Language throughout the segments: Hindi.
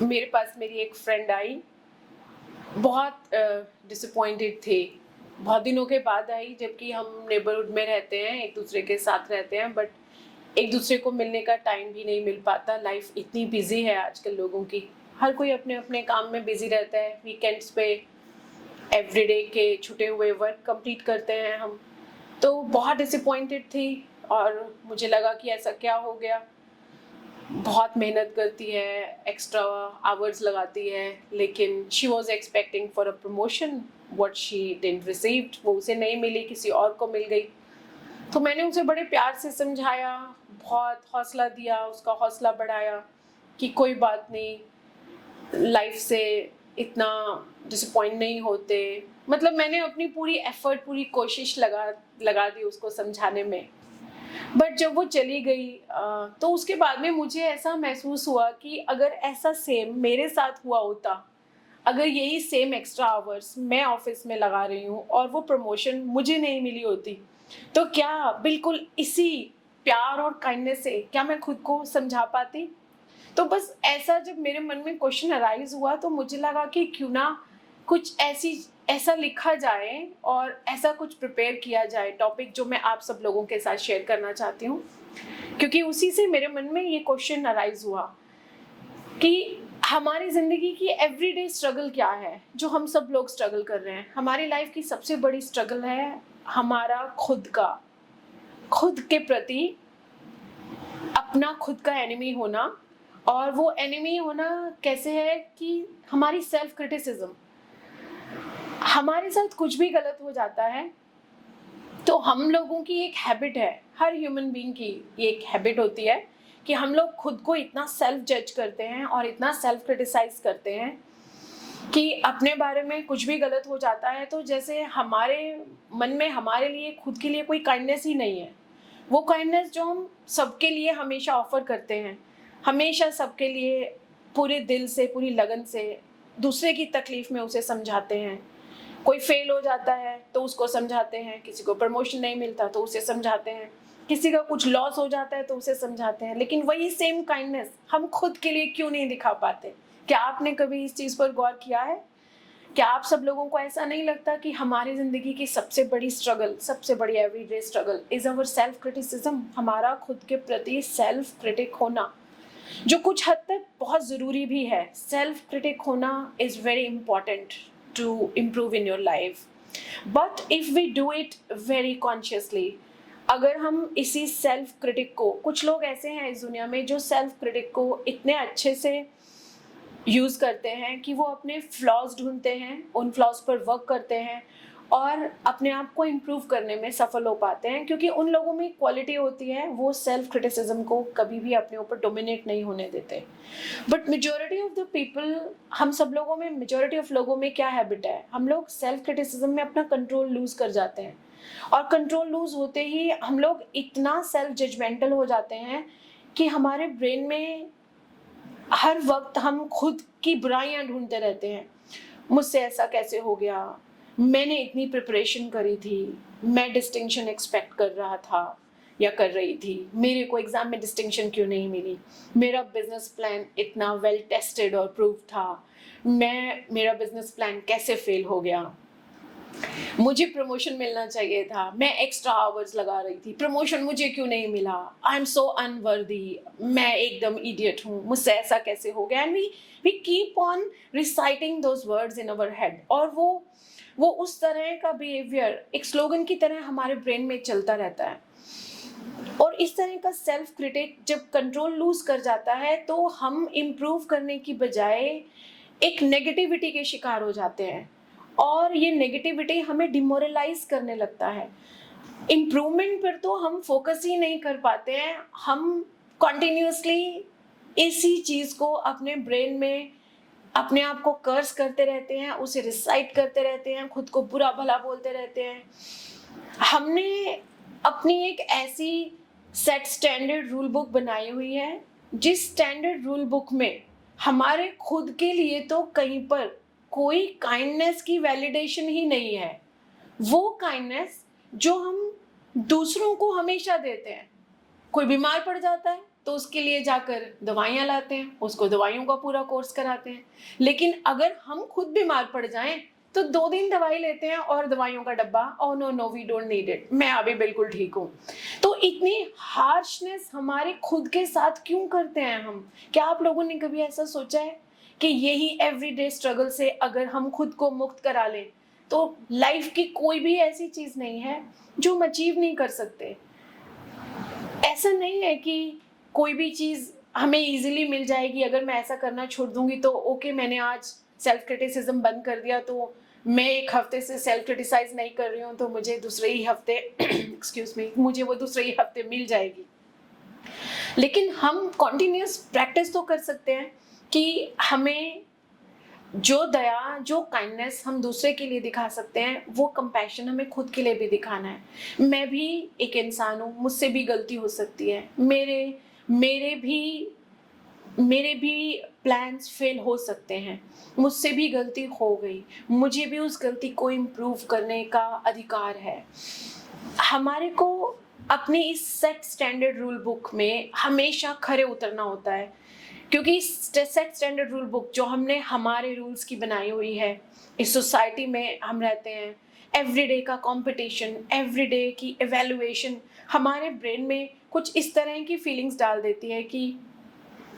मेरे पास मेरी एक फ्रेंड आई, बहुत डिसअपॉइंटेड थे। बहुत दिनों के बाद आई, जबकि हम नेबरहुड में रहते हैं, एक दूसरे के साथ रहते हैं, बट एक दूसरे को मिलने का टाइम भी नहीं मिल पाता। लाइफ इतनी बिजी है आजकल लोगों की, हर कोई अपने अपने काम में बिजी रहता है। वीकेंड्स पे एवरीडे के छुटे हुए वर्क कंप्लीट करते हैं हम। तो बहुत डिसअपॉइंटेड थी और मुझे लगा कि ऐसा क्या हो गया। बहुत मेहनत करती है, एक्स्ट्रा आवर्स लगाती है, लेकिन she was expecting for a promotion, what she didn't received, वो उसे नहीं मिली, किसी और को मिल गई। तो मैंने उसे बड़े प्यार से समझाया, बहुत हौसला दिया, उसका हौसला बढ़ाया कि कोई बात नहीं, लाइफ से इतना डिसअपॉइंट नहीं होते। मतलब मैंने अपनी पूरी एफर्ट, पूरी कोशिश लगा दी उसको समझाने में। बट जब वो चली गई तो उसके बाद में मुझे ऐसा महसूस हुआ कि अगर ऐसा सेम मेरे साथ हुआ होता, अगर यही सेम एक्स्ट्रा आवर्स मैं ऑफिस में लगा रही हूँ और वो प्रमोशन मुझे नहीं मिली होती, तो क्या बिल्कुल इसी प्यार और काइंडनेस से क्या मैं खुद को समझा पाती। तो बस ऐसा जब मेरे मन में क्वेश्चन अराइज हुआ, तो मुझे लगा कि क्यों ना कुछ ऐसा लिखा जाए और ऐसा कुछ प्रिपेयर किया जाए टॉपिक, जो मैं आप सब लोगों के साथ शेयर करना चाहती हूँ। क्योंकि उसी से मेरे मन में ये क्वेश्चन अराइज हुआ कि हमारी ज़िंदगी की एवरीडे स्ट्रगल क्या है, जो हम सब लोग स्ट्रगल कर रहे हैं। हमारी लाइफ की सबसे बड़ी स्ट्रगल है हमारा खुद के प्रति अपना खुद का एनिमी होना। और वो एनिमी होना कैसे है कि हमारी सेल्फ क्रिटिसिज्म। हमारे साथ कुछ भी गलत हो जाता है तो हम लोगों की एक हैबिट है, हर ह्यूमन बीइंग की ये एक हैबिट होती है कि हम लोग खुद को इतना सेल्फ जज करते हैं और इतना सेल्फ क्रिटिसाइज करते हैं कि अपने बारे में कुछ भी गलत हो जाता है तो जैसे हमारे मन में हमारे लिए खुद के लिए कोई काइंडनेस ही नहीं है। वो काइंडनेस जो हम सबके लिए हमेशा ऑफर करते हैं, हमेशा सबके लिए पूरे दिल से, पूरी लगन से दूसरे की तकलीफ में उसे समझाते हैं। कोई फेल हो जाता है तो उसको समझाते हैं, किसी को प्रमोशन नहीं मिलता तो उसे समझाते हैं, किसी का कुछ लॉस हो जाता है तो उसे समझाते हैं। लेकिन वही सेम काइंडनेस हम खुद के लिए क्यों नहीं दिखा पाते? क्या आपने कभी इस चीज़ पर गौर किया है? क्या आप सब लोगों को ऐसा नहीं लगता कि हमारी ज़िंदगी की सबसे बड़ी स्ट्रगल, सबसे बड़ी everyday struggle is our self criticism, हमारा खुद के प्रति सेल्फ क्रिटिक होना, जो कुछ हद तक बहुत ज़रूरी भी है। सेल्फ क्रिटिक होना is very important to improve in your life, but if we do it very consciously, अगर हम इसी सेल्फ क्रिटिक को, कुछ लोग ऐसे हैं इस दुनिया में जो सेल्फ क्रिटिक को इतने अच्छे से यूज़ करते हैं कि वो अपने फ्लॉज ढूंढते हैं, उन फ्लॉज पर वर्क करते हैं और अपने आप को इम्प्रूव करने में सफल हो पाते हैं, क्योंकि उन लोगों में क्वालिटी होती है, वो सेल्फ क्रिटिसिज्म को कभी भी अपने ऊपर डोमिनेट नहीं होने देते। But majority of the people, हम सब लोगों में, मेजॉरिटी ऑफ लोगों में क्या हैबिट है, हम लोग सेल्फ क्रिटिसिज्म में अपना कंट्रोल लूज कर जाते हैं। और कंट्रोल लूज होते ही हम लोग इतना सेल्फ जजमेंटल हो जाते हैं कि हमारे ब्रेन में हर वक्त हम खुद की बुराइयां ढूंढते रहते हैं। मुझसे ऐसा कैसे हो गया, मैंने इतनी प्रिपरेशन करी थी, मैं डिस्टिंक्शन एक्सपेक्ट कर रहा था या कर रही थी, मेरे को एग्जाम में डिस्टिंक्शन क्यों नहीं मिली, मेरा बिजनेस प्लान इतना वेल टेस्टेड और प्रूव था, मेरा बिजनेस प्लान कैसे फेल हो गया, मुझे प्रमोशन मिलना चाहिए था, मैं एक्स्ट्रा आवर्स लगा रही थी, प्रमोशन मुझे क्यों नहीं मिला, आई एम सो अनवर्दी, मैं एकदम इडियट हूँ, मुझसे ऐसा कैसे हो गया। And we keep on reciting those words in our head. और वो उस तरह का बिहेवियर एक स्लोगन की तरह हमारे ब्रेन में चलता रहता है। और इस तरह का सेल्फ क्रिटिक जब कंट्रोल लूज कर जाता है तो हम इम्प्रूव करने की बजाय एक नेगेटिविटी के शिकार हो जाते हैं और ये नेगेटिविटी हमें डिमोरलाइज करने लगता है। इम्प्रूवमेंट पर तो हम फोकस ही नहीं कर पाते हैं, हम कॉन्टिन्यूसली इसी चीज़ को अपने ब्रेन में अपने आप को कर्स करते रहते हैं, उसे रिसाइट करते रहते हैं, खुद को बुरा भला बोलते रहते हैं। हमने अपनी एक ऐसी सेट स्टैंडर्ड रूल बुक बनाई हुई है, जिस स्टैंडर्ड रूल बुक में हमारे खुद के लिए तो कहीं पर कोई काइंडनेस की वैलिडेशन ही नहीं है। वो काइंडनेस जो हम दूसरों को हमेशा देते हैं। कोई बीमार पड़ जाता है तो उसके लिए जाकर दवाइयाँ लाते हैं, उसको दवाइयों का पूरा कोर्स कराते हैं। लेकिन अगर हम खुद बीमार पड़ जाएँ तो 2 दिन दवाई लेते हैं और दवाइयों का डब्बा, oh no no we don't need it, मैं अभी बिल्कुल ठीक हूँ। तो इतनी हार्शनेस हमारे खुद के साथ क्यों करते हैं हम? क्या आप लोगों ने कभी ऐसा सोचा है कि यही एवरीडे स्ट्रगल से अगर हम खुद को मुक्त करा लें तो लाइफ की कोई भी ऐसी चीज नहीं है जो हम अचीव नहीं कर सकते। ऐसा नहीं है कि कोई भी चीज हमें इजीली मिल जाएगी। अगर मैं ऐसा करना छोड़ दूंगी तो ओके, मैंने आज सेल्फ क्रिटिसिज्म बंद कर दिया तो मैं एक हफ्ते से सेल्फ क्रिटिसाइज नहीं कर रही हूँ तो मुझे दूसरे ही हफ्ते एक्सक्यूज मी, मुझे वो दूसरे ही हफ्ते मिल जाएगी। लेकिन हम कॉन्टिन्यूस प्रैक्टिस तो कर सकते हैं कि हमें जो दया, जो काइंडनेस हम दूसरे के लिए दिखा सकते हैं, वो कंपैशन हमें खुद के लिए भी दिखाना है। मैं भी एक इंसान हूँ, मुझसे भी गलती हो सकती है, मेरे भी प्लान्स फेल हो सकते हैं, मुझसे भी गलती हो गई, मुझे भी उस गलती को इम्प्रूव करने का अधिकार है। हमारे को अपनी इस सेट स्टैंडर्ड रूल बुक में हमेशा खरे उतरना होता है, क्योंकि सेट स्टैंडर्ड रूल बुक जो हमने हमारे रूल्स की बनाई हुई है, इस सोसाइटी में हम रहते हैं, एवरीडे का कंपटीशन, एवरीडे की एवेल्युएशन हमारे ब्रेन में कुछ इस तरह की फीलिंग्स डाल देती है कि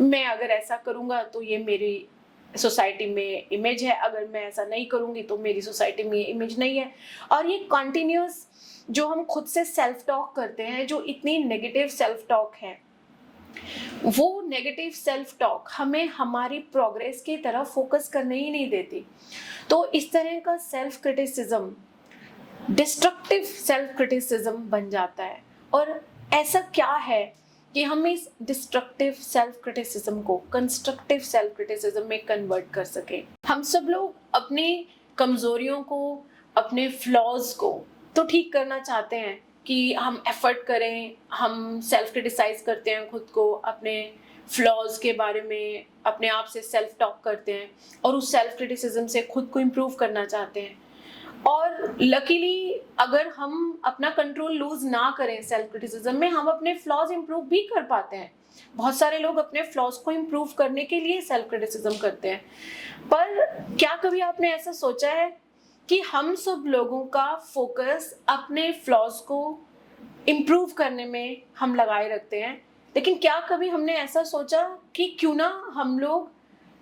मैं अगर ऐसा करूँगा तो ये मेरी सोसाइटी में इमेज है, अगर मैं ऐसा नहीं करूँगी तो मेरी सोसाइटी में इमेज नहीं है। और ये कॉन्टिन्यूस जो हम खुद से सेल्फ टॉक करते हैं, जो इतनी नेगेटिव सेल्फ टॉक है, वो नेगेटिव सेल्फ टॉक हमें हमारी प्रोग्रेस की तरफ फोकस करने ही नहीं देती। तो इस तरह का self criticism destructive self criticism बन जाता है। और ऐसा क्या है कि हम इस डिस्ट्रक्टिव सेल्फ क्रिटिसिज्म को कंस्ट्रक्टिव सेल्फ क्रिटिसिज्म में कन्वर्ट कर सकें। हम सब लोग अपनी कमजोरियों को, अपने फ्लॉज को तो ठीक करना चाहते हैं कि हम एफर्ट करें, हम सेल्फ क्रिटिसाइज करते हैं खुद को, अपने फ्लॉज के बारे में अपने आप से सेल्फ टॉक करते हैं और उस सेल्फ क्रिटिसिज्म से खुद को इम्प्रूव करना चाहते हैं। और लकीली अगर हम अपना कंट्रोल लूज ना करें सेल्फ क्रिटिसिज्म में, हम अपने फ्लॉज इम्प्रूव भी कर पाते हैं। बहुत सारे लोग अपने फ्लॉज को इम्प्रूव करने के लिए सेल्फ क्रिटिसिज्म करते हैं। पर क्या कभी आपने ऐसा सोचा है कि हम सब लोगों का फोकस अपने फ्लॉज को इम्प्रूव करने में हम लगाए रखते हैं, लेकिन क्या कभी हमने ऐसा सोचा कि क्यों ना हम लोग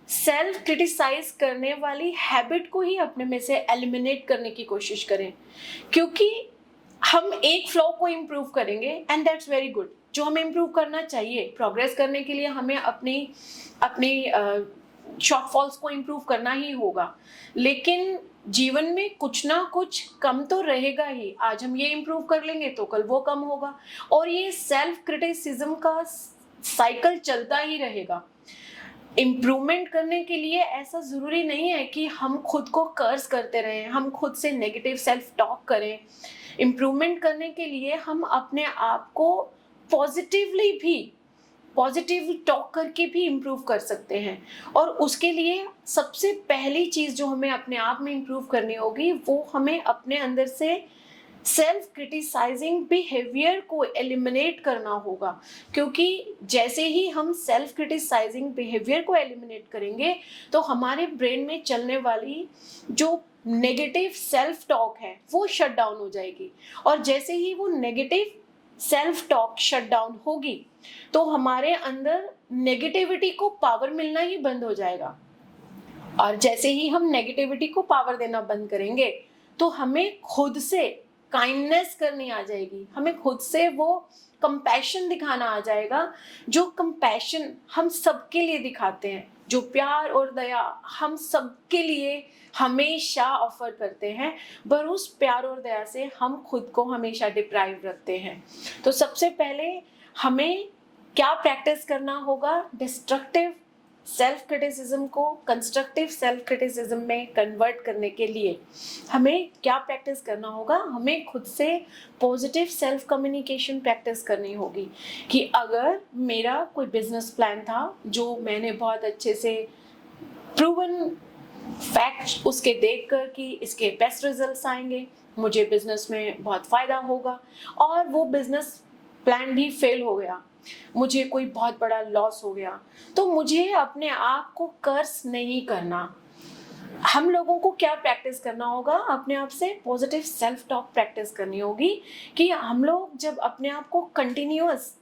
सेल्फ क्रिटिसाइज करने वाली हैबिट को ही अपने में से एलिमिनेट करने की कोशिश करें? क्योंकि हम एक फ्लॉ को इम्प्रूव करेंगे एंड दैट्स वेरी गुड। जो हमें इम्प्रूव करना चाहिए, प्रोग्रेस करने के लिए हमें अपनी शॉर्टफॉल्स को इम्प्रूव करना ही होगा, लेकिन जीवन में कुछ ना कुछ कम तो रहेगा ही। आज हम ये इम्प्रूव कर लेंगे तो कल वो कम होगा, और ये सेल्फ क्रिटिसिज्म का साइकिल चलता ही रहेगा। इम्प्रूवमेंट करने के लिए ऐसा जरूरी नहीं है कि हम खुद को कर्स करते रहें, हम खुद से नेगेटिव सेल्फ टॉक करें। इम्प्रूवमेंट करने के लिए हम अपने आप को पॉजिटिव टॉक करके भी इम्प्रूव कर सकते हैं। और उसके लिए सबसे पहली चीज जो हमें अपने आप में इम्प्रूव करनी होगी, वो हमें अपने अंदर से सेल्फ क्रिटिसाइजिंग बिहेवियर को एलिमिनेट करना होगा। क्योंकि जैसे ही हम सेल्फ क्रिटिसाइजिंग बिहेवियर को एलिमिनेट करेंगे तो हमारे ब्रेन में चलने वाली जो नेगेटिव सेल्फ टॉक है वो शट डाउन हो जाएगी। और जैसे ही वो negative self talk shut down होगी तो हमारे अंदर नेगेटिविटी को पावर मिलना ही बंद हो जाएगा। और जैसे ही हम नेगेटिविटी को पावर देना बंद करेंगे तो हमें खुद से काइंडनेस करनी आ जाएगी, हमें खुद से वो कंपैशन दिखाना आ जाएगा, जो कंपैशन हम सबके लिए दिखाते हैं, जो प्यार और दया हम सबके लिए हमेशा ऑफर करते हैं, पर उस प्यार और दया से हम खुद को हमेशा डिप्राइव रखते हैं। तो सबसे पहले हमें क्या प्रैक्टिस करना होगा? डिस्ट्रक्टिव सेल्फ क्रिटिसिज्म को कंस्ट्रक्टिव सेल्फ क्रिटिसिज्म में कन्वर्ट करने के लिए हमें क्या प्रैक्टिस करना होगा? हमें खुद से पॉजिटिव सेल्फ कम्युनिकेशन प्रैक्टिस करनी होगी कि अगर मेरा कोई बिजनेस प्लान था जो मैंने बहुत अच्छे से प्रूवन फैक्ट उसके देखकर कि इसके बेस्ट रिजल्ट्स आएंगे, मुझे बिजनेस में बहुत फायदा होगा, और वो बिजनेस प्लान भी फेल हो गया, मुझे कोई बहुत बड़ा लॉस हो गया, तो मुझे अपने आप को कर्स नहीं करना। हम लोगों को क्या प्रैक्टिस करना होगा? अपने आप से पॉजिटिव सेल्फ टॉक प्रैक्टिस करनी होगी कि हम लोग जब अपने आप को कंटिन्यूअस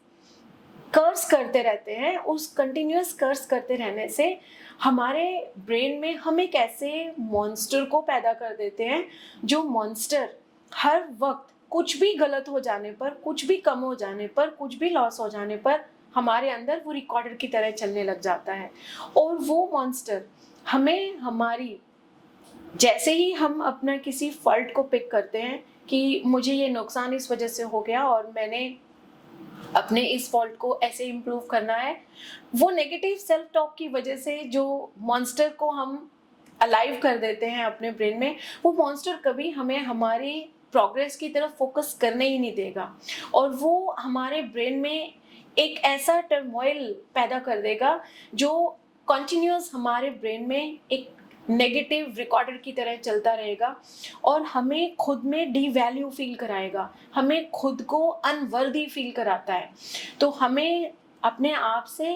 कर्स करते रहते हैं, उस कंटिन्यूअस कर्स करते रहने से हमारे ब्रेन में हम एक ऐसे मॉन्स्टर को पैदा कर देते हैं, जो मॉन्स्टर हर वक्त कुछ भी गलत हो जाने पर, कुछ भी कम हो जाने पर, कुछ भी लॉस हो जाने पर हमारे अंदर वो रिकॉर्डर की तरह चलने लग जाता है। और वो मॉन्स्टर हमें हमारी, जैसे ही हम अपना किसी फॉल्ट को पिक करते हैं कि मुझे ये नुकसान इस वजह से हो गया और मैंने अपने इस फॉल्ट को ऐसे इम्प्रूव करना है, वो नेगेटिव सेल्फ टॉक की वजह से जो मॉन्स्टर को हम अलाइव कर देते हैं अपने ब्रेन में, वो मॉन्स्टर कभी हमें हमारी प्रोग्रेस की तरफ फोकस करने ही नहीं देगा। और वो हमारे ब्रेन में एक ऐसा टर्मोइल पैदा कर देगा जो कॉन्टिन्यूस हमारे ब्रेन में एक नेगेटिव रिकॉर्डर की तरह चलता रहेगा और हमें खुद में डीवैल्यू फील कराएगा, हमें खुद को अनवर्दी फील कराता है। तो हमें अपने आप से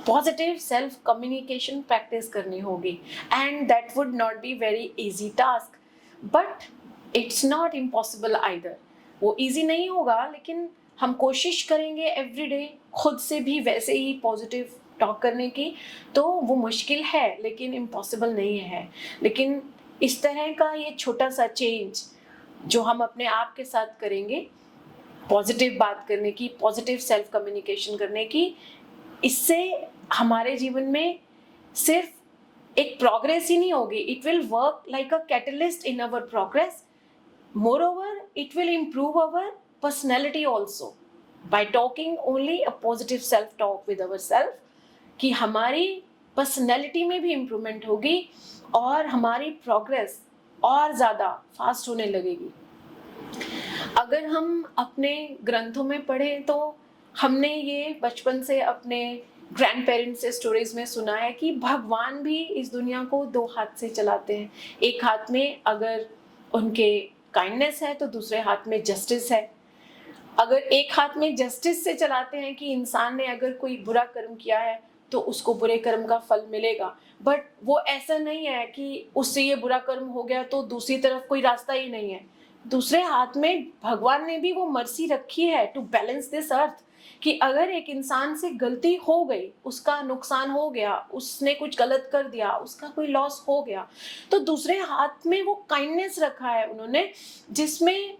पॉजिटिव सेल्फ कम्युनिकेशन प्रैक्टिस करनी होगी, and that would not be very easy task, but it's not impossible either. वो इजी नहीं होगा, लेकिन हम कोशिश करेंगे एवरीडे खुद से भी वैसे ही पॉजिटिव टॉक करने की। तो वो मुश्किल है लेकिन इम्पॉसिबल नहीं है। लेकिन इस तरह का ये छोटा सा चेंज जो हम अपने आप के साथ करेंगे, पॉजिटिव बात करने की, पॉजिटिव सेल्फ कम्युनिकेशन करने की, इससे हमारे जीवन में सिर्फ एक प्रोग्रेस ही नहीं होगी, it will work like a catalyst in our progress. Moreover it will improve our personality also by talking only a positive self talk with ourselves, कि हमारी पर्सनैलिटी में भी इम्प्रूवमेंट होगी और हमारी प्रोग्रेस और ज़्यादा फास्ट होने लगेगी। अगर हम अपने ग्रंथों में पढ़ें तो हमने ये बचपन से अपने ग्रैंड पेरेंट्स से स्टोरीज में सुना है कि भगवान भी इस दुनिया को दो हाथ से चलाते हैं। एक हाथ में अगर उनके काइंडनेस है तो दूसरे हाथ में जस्टिस है। अगर एक हाथ में जस्टिस से चलाते हैं कि इंसान ने अगर कोई बुरा कर्म किया है तो उसको बुरे कर्म का फल मिलेगा, बट वो ऐसा नहीं है कि उससे ये बुरा कर्म हो गया तो दूसरी तरफ कोई रास्ता ही नहीं है। दूसरे हाथ में भगवान ने भी वो मर्सी रखी है टू बैलेंस दिस अर्थ, कि अगर एक इंसान से गलती हो गई, उसका नुकसान हो गया, उसने कुछ गलत कर दिया, उसका कोई लॉस हो गया, तो दूसरे हाथ में वो काइंडनेस रखा है उन्होंने, जिसमें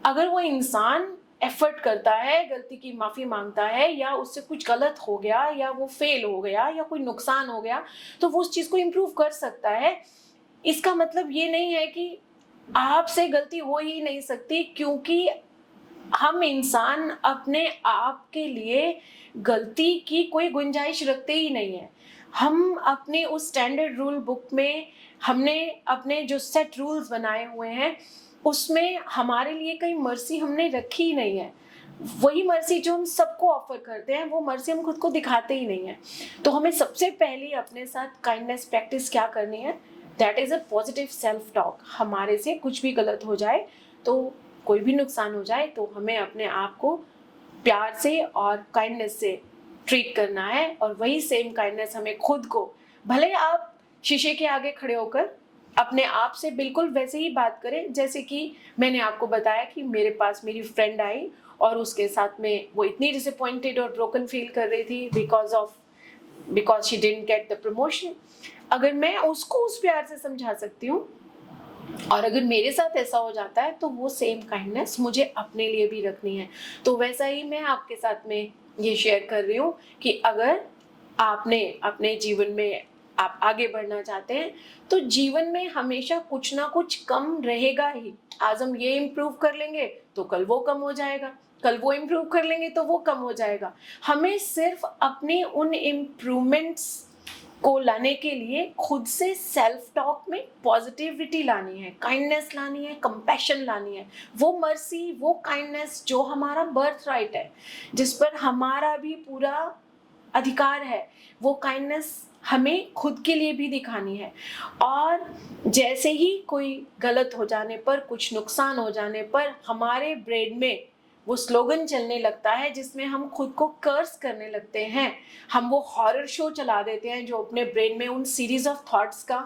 अगर वो इंसान एफर्ट करता है, गलती की माफी मांगता है, या उससे कुछ गलत हो गया, या वो फेल हो गया, या कोई नुकसान हो गया, तो वो उस चीज को इम्प्रूव कर सकता है। इसका मतलब ये नहीं है कि आपसे गलती हो ही नहीं सकती, क्योंकि हम इंसान अपने आप के लिए गलती की कोई गुंजाइश रखते ही नहीं है। हम अपने उस स्टैंडर्ड रूल बुक में हमने अपने जो सेट रूल्स बनाए हुए हैं उसमें हमारे लिए कहीं मर्सी हमने रखी ही नहीं है। वही मर्सी जो हम सबको ऑफर करते हैं, वो मर्सी हम खुद को दिखाते ही नहीं है। तो हमें सबसे पहले अपने साथ काइंडनेस प्रैक्टिस क्या करनी है? That is a positive self talk. हमारे से कुछ भी गलत हो जाए, तो कोई भी नुकसान हो जाए, तो हमें अपने आप को प्यार से और काइंडनेस से ट्रीट करना है, और वही सेम काइंडनेस हमें खुद को, भले आप शीशे के आगे खड़े होकर अपने आप से बिल्कुल वैसे ही बात करें जैसे कि मैंने आपको बताया कि मेरे पास मेरी फ्रेंड आई और उसके साथ में वो इतनी डिसअपॉइंटेड और ब्रोकन फील कर रही थी because she didn't get the promotion. अगर मैं उसको उस प्यार से समझा सकती हूँ, और अगर मेरे साथ ऐसा हो जाता है, तो वो सेम काइंडनेस मुझे अपने लिए भी रखनी है। तो वैसा ही मैं आपके साथ में ये शेयर कर रही हूँ कि अगर आपने अपने जीवन में आप आगे बढ़ना चाहते हैं, तो जीवन में हमेशा कुछ ना कुछ कम रहेगा ही। आज हम ये इम्प्रूव कर लेंगे तो कल वो कम हो जाएगा, कल वो इम्प्रूव कर लेंगे तो वो कम हो जाएगा। हमें सिर्फ अपने उन इम्प्रूवमेंट्स को लाने के लिए खुद से सेल्फ टॉक में पॉजिटिविटी लानी है, काइंडनेस लानी है, कंपैशन लानी है, वो मर्सी, वो काइंडनेस जो हमारा बर्थ राइट है, जिस पर हमारा भी पूरा अधिकार है, वो काइंडनेस हमें खुद के लिए भी दिखानी है। और जैसे ही कोई गलत हो जाने पर, कुछ नुकसान हो जाने पर हमारे ब्रेन में वो स्लोगन चलने लगता है जिसमें हम खुद को कर्स करने लगते हैं। हम वो हॉरर शो चला देते हैं जो अपने ब्रेन में उन सीरीज ऑफ थॉट्स का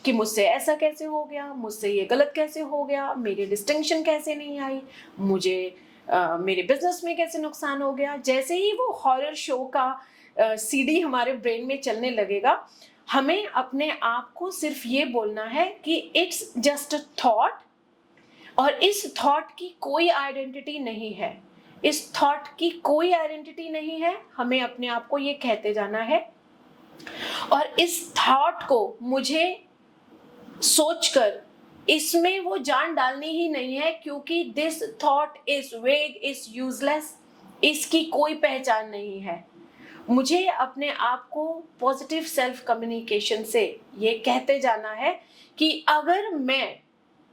कि मुझसे ऐसा कैसे हो गया, मुझसे ये गलत कैसे हो गया, मेरी डिस्टिंक्शन कैसे नहीं आई, मुझे मेरे बिजनेस में कैसे नुकसान हो गया। जैसे ही वो हॉरर शो का सीडी हमारे ब्रेन में चलने लगेगा, हमें अपने आप को सिर्फ ये बोलना है कि इट्स जस्ट अ थॉट, और इस थॉट की कोई आइडेंटिटी नहीं है, इस थॉट की कोई आइडेंटिटी नहीं है। हमें अपने आप को ये कहते जाना है, और इस थॉट को मुझे सोचकर इसमें वो जान डालनी ही नहीं है, क्योंकि दिस थॉट इज वेग, इज यूजलेस, इसकी कोई पहचान नहीं है। मुझे अपने आप को पॉजिटिव सेल्फ कम्युनिकेशन से ये कहते जाना है कि अगर मैं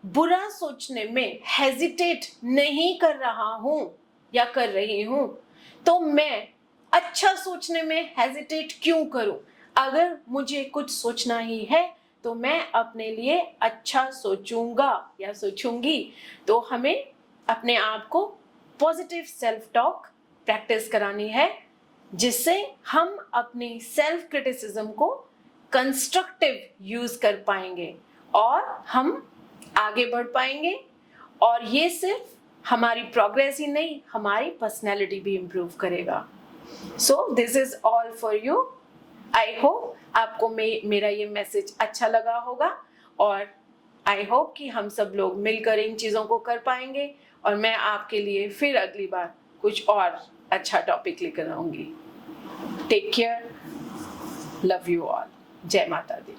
बुरा सोचने में हेजिटेट नहीं कर रहा हूं या कर रही हूं, तो मैं अच्छा सोचने में हेजिटेट क्यों करूं। अगर मुझे कुछ सोचना ही है तो मैं अपने लिए अच्छा सोचूंगा या सोचूंगी। तो हमें अपने आप को पॉजिटिव सेल्फ टॉक प्रैक्टिस करानी है, जिससे हम अपनी सेल्फ क्रिटिसिज्म को कंस्ट्रक्टिव यूज कर पाएंगे और हम आगे बढ़ पाएंगे। और ये सिर्फ हमारी प्रोग्रेस ही नहीं, हमारी पर्सनैलिटी भी इम्प्रूव करेगा। So this is all for you. I hope आपको मेरा ये मैसेज अच्छा लगा होगा, और आई होप कि हम सब लोग मिलकर इन चीज़ों को कर पाएंगे, और मैं आपके लिए फिर अगली बार कुछ और अच्छा टॉपिक लेकर आऊंगी। Take care, love you all, जय माता दी।